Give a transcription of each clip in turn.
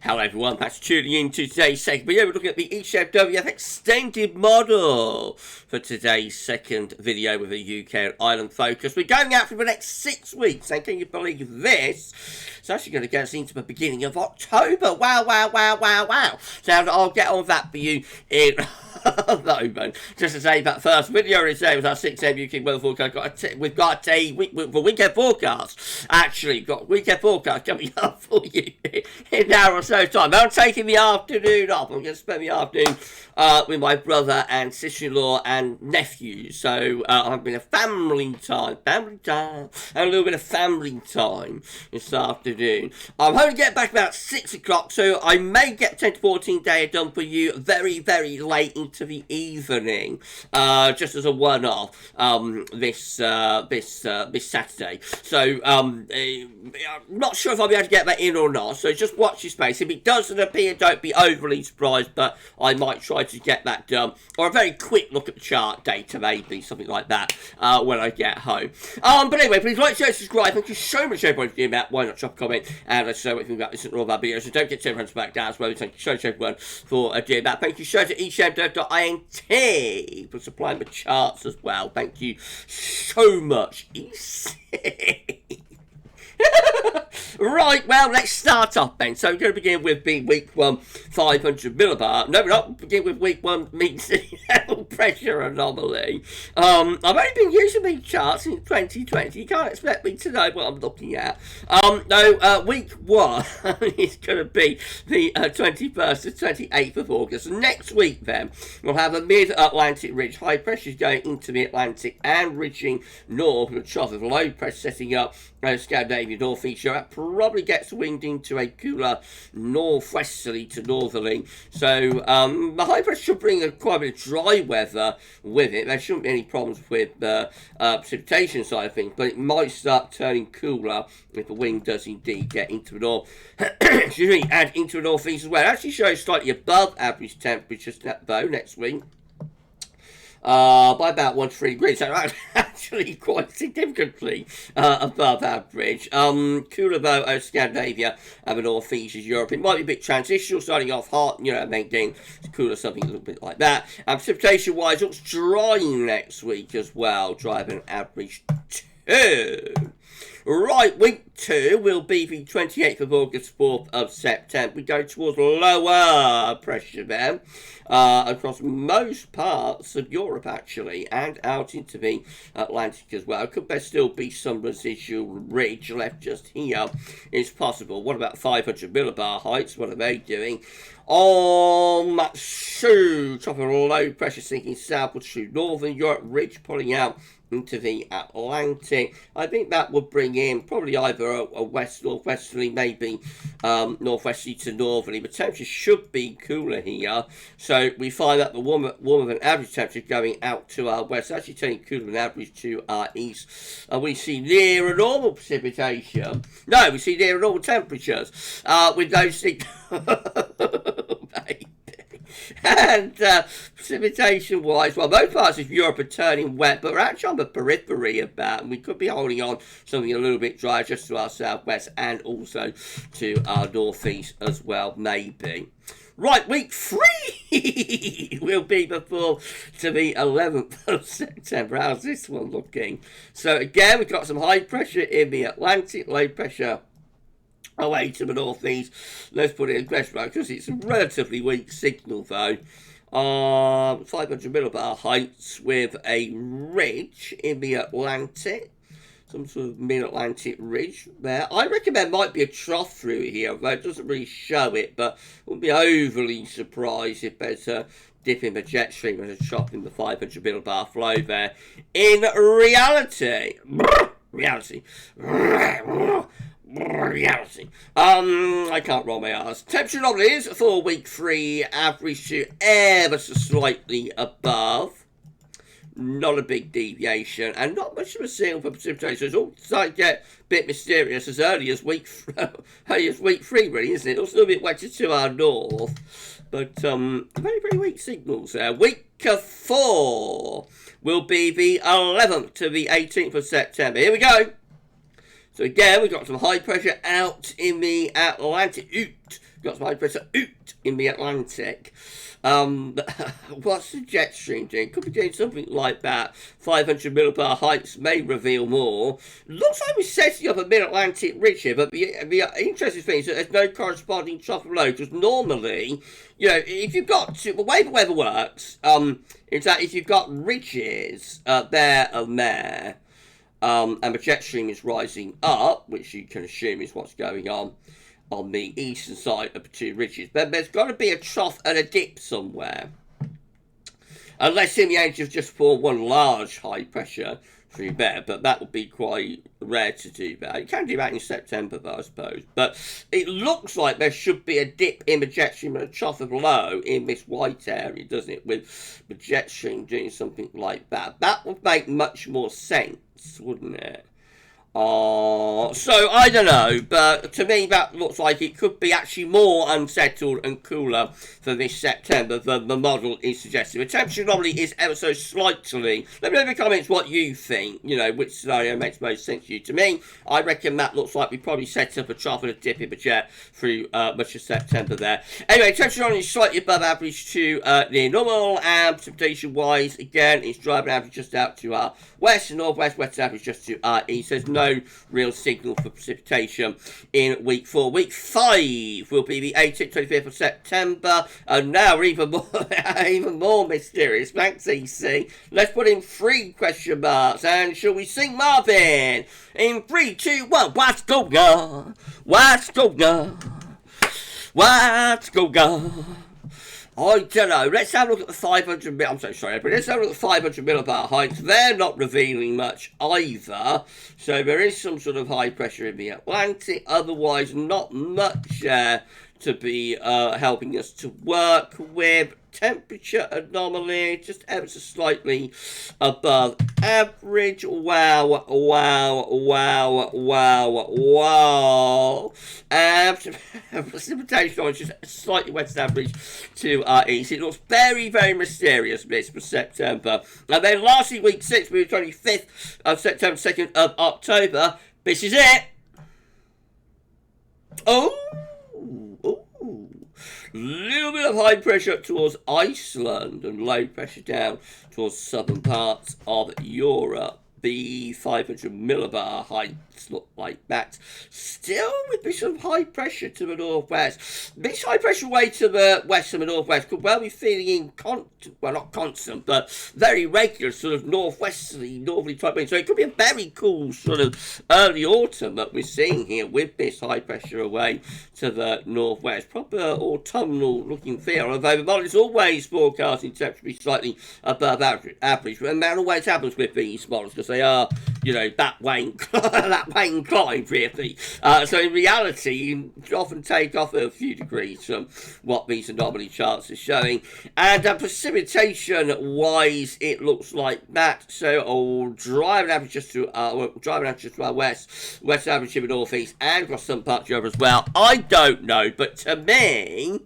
Hello everyone, thanks for tuning in to today's second video. We're looking at the ECMWF extended model for today's second video with a UK and Ireland focus. We're going out for the next 6 weeks, and can you believe this? It's actually going to get us into the beginning of October. Wow, wow, wow, wow, wow. So I'll get on that for you in a moment. Just to say that first video today was our 6am UK weather forecast. We've got a weekend forecast. Actually, we've got weekend forecast coming up for you in an hour or so time. I'm taking the afternoon off. I'm going to spend the afternoon with my brother and sister-in-law and nephews. So I've been a family time, and a little bit of family time this afternoon. I'm hoping to get back about 6 o'clock, so I may get 10 to 14 day done for you very, very late into the evening, just as a one-off this Saturday. So I'm not sure if I'll be able to get that in or not. So just watch your space. If it doesn't appear, don't be overly surprised, but I might try to get that done, or a very quick look at the chart data, maybe something like that, when I get home. But anyway, please like, share, subscribe. Thank you so much everybody for doing that. Why not drop a comment and let us know what you think about this and all of our videos. So don't get too much back down as well. Thank you so much everyone for doing that. Thank you so much to ECMWF.int for supplying the charts as well. Thank you so much, EC. Right, well, let's start off then. So we're going to begin with the week 1 500 millibar. No, we're not. Begin with week 1 means level pressure anomaly. I've only been using these charts in 2020. You can't expect me to know what I'm looking at. No, week 1 is going to be the 21st to 28th of August. Next week, then, we'll have a mid-Atlantic ridge. High pressure is going into the Atlantic and ridging north with a trough of low pressure setting up Scandinavia northeast. That probably gets wind into a cooler northwesterly to northerly. So the high pressure should bring quite a bit of dry weather with it. There shouldn't be any problems with the precipitation side of things, but it might start turning cooler if the wind does indeed get into the north. Excuse me, and into the northeast as well. It actually shows slightly above average temperatures though next week. By about 1 to 3 degrees, so actually quite significantly above average. Cooler though, Scandinavia and the northeast is Europe. It might be a bit transitional, starting off hot, you know, making cooler, something a little bit like that. And precipitation wise, looks dry next week as well, driving average 2. Right, week 2 will be the 28th of August, 4th of September. We go towards lower pressure then, across most parts of Europe actually, and out into the Atlantic as well. Could there still be some residual ridge left just here? It's possible. What about 500 millibar heights? What are they doing? Top of a low pressure sinking southwards through northern Europe, ridge pulling out into the Atlantic. I think that would bring in probably either a west-northwesterly, maybe northwesterly to northerly. The temperature should be cooler here, so we find that the warmer than average temperature going out to our west, actually turning cooler than average to our east. We see near normal precipitation. No, we see near normal temperatures with those things. And precipitation wise, well, most parts of Europe are turning wet, but we're actually on the periphery of that, and we could be holding on something a little bit drier just to our southwest and also to our northeast as well, maybe. Right, week 3 will be before to the 11th of September. How's this one looking? So again, we've got some high pressure in the Atlantic, low pressure away to the northeast. Let's put it in question mark because it's a relatively weak signal though. 500 millibar heights with a ridge in the Atlantic. Some sort of mid-Atlantic ridge there. I reckon there might be a trough through here, though it doesn't really show it, but wouldn't be overly surprised if there's a dip in the jet stream and a trough in the 500 millibar flow there. In reality, I can't roll my R's. Temperature anomalies for week 3, average to ever so slightly above. Not a big deviation, and not much of a signal for precipitation. It's all starting to get a bit mysterious as early as week 3, really, isn't it? It's a little bit wetter to our north, but very, very weak signals there. Week 4 will be the 11th to the 18th of September. Here we go. So again, we've got some high pressure out in the Atlantic. Got some high pressure in the Atlantic. What's the jet stream doing? Could be doing something like that. 500 millibar heights may reveal more. Looks like we're setting up a mid-Atlantic ridge here, but the interesting thing is that there's no corresponding trough of low, because normally, you know, if you've got the way the weather works, is that if you've got ridges there and there, and the jet stream is rising up, which you can assume is what's going on the eastern side of the two ridges, but there's got to be a trough and a dip somewhere. Unless in the age of just for one large high pressure through there, but that would be quite rare to do that. You can do that in September, though, I suppose. But it looks like there should be a dip in the jet stream and a trough of low in this white area, doesn't it? With the jet stream doing something like that. That would make much more sense, wouldn't it? So I don't know, but to me that looks like it could be actually more unsettled and cooler for this September than the model is suggesting. The temperature anomaly is ever so slightly. Let me know in the comments what you think, you know, which scenario makes most sense to you. To me, I reckon that looks like we probably set up a trough and a dip in the jet through much of September there. Anyway, temperature anomaly is slightly above average to near normal, and precipitation wise, again, it's driving average just out to our west and northwest, west average just to our east. There's no real signal for precipitation in week 4. Week 5 will be the 18th, 25th of September, and now we're even more mysterious. Thanks, EC. Let's put in 3 question marks, and shall we sing Marvin? In 3, 2, 1. What's going on? What's going on? What's going on? I don't know. Let's have a look at the 500 I'm so sorry, but let's have a look at the 500 millibar heights. They're not revealing much either. So there is some sort of high pressure in the Atlantic. Otherwise, not much to be helping us to work with. Temperature anomaly just ever so slightly above average. Wow, wow, wow, wow, wow. Precipitation is just slightly west average to our east. It looks very, very mysterious, this for September. And then lastly, week 6, we were 25th of September, 2nd of October. This is it. Little bit of high pressure up towards Iceland and low pressure down towards southern parts of Europe. The 500 millibar heights look like that. Still with this sort of high pressure to the northwest. This high pressure way to the west and the northwest could well be feeling in well, not constant, but very regular sort of northerly type wind. So it could be a very cool sort of early autumn that we're seeing here with this high pressure away to the northwest. Proper autumnal looking feel, although the model is always forecasting temperature to be slightly above average. And that always happens with these models because they are, you know, that way inclined, really. So in reality, you often take off a few degrees from what these anomaly charts are showing. And precipitation-wise, it looks like that. So driving average just to our west average to the northeast, and across some parts of Europe as well. I don't know, but to me,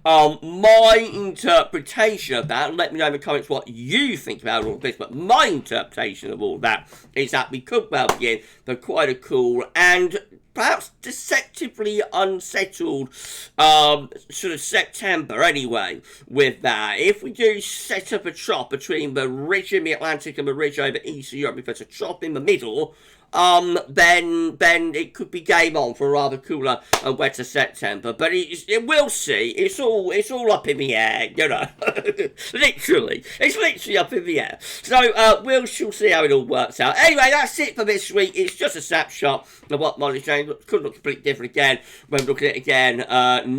my interpretation of that, let me know in the comments what you think about all of this, but my interpretation of all that is that we could well begin for quite a cool and perhaps deceptively unsettled sort of September anyway with that. If we do set up a trough between the ridge in the Atlantic and the ridge over Eastern Europe, if there's a trough in the middle, then it could be game on for a rather cooler and wetter September. But we'll see. It's all up in the air, you know. Literally. It's literally up in the air. So we'll see how it all works out. Anyway, that's it for this week. It's just a snapshot of what model is saying. Could look completely different again when we're looking at it again.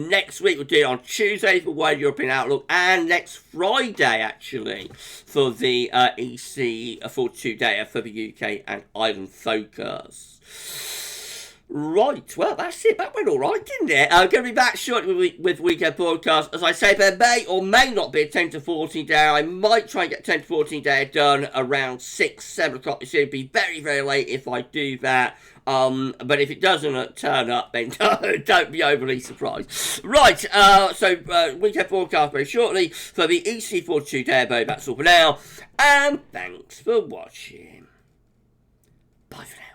Next week we'll do it on Tuesday for Wide European Outlook, and next Friday actually for the EC 42-day for the UK and Ireland focus. Right, well, that's it. That went all right, didn't it? I'm going to be back shortly with Weekend Podcast. As I say, there may or may not be a 10 to 14 day. I might try and get 10 to 14 day done around 6, 7 o'clock. It's going to be very, very late if I do that. But if it doesn't turn up, then don't be overly surprised. Right, so Weekend Forecast very shortly for the EC42 day. That's all for now. And thanks for watching. Bye for now.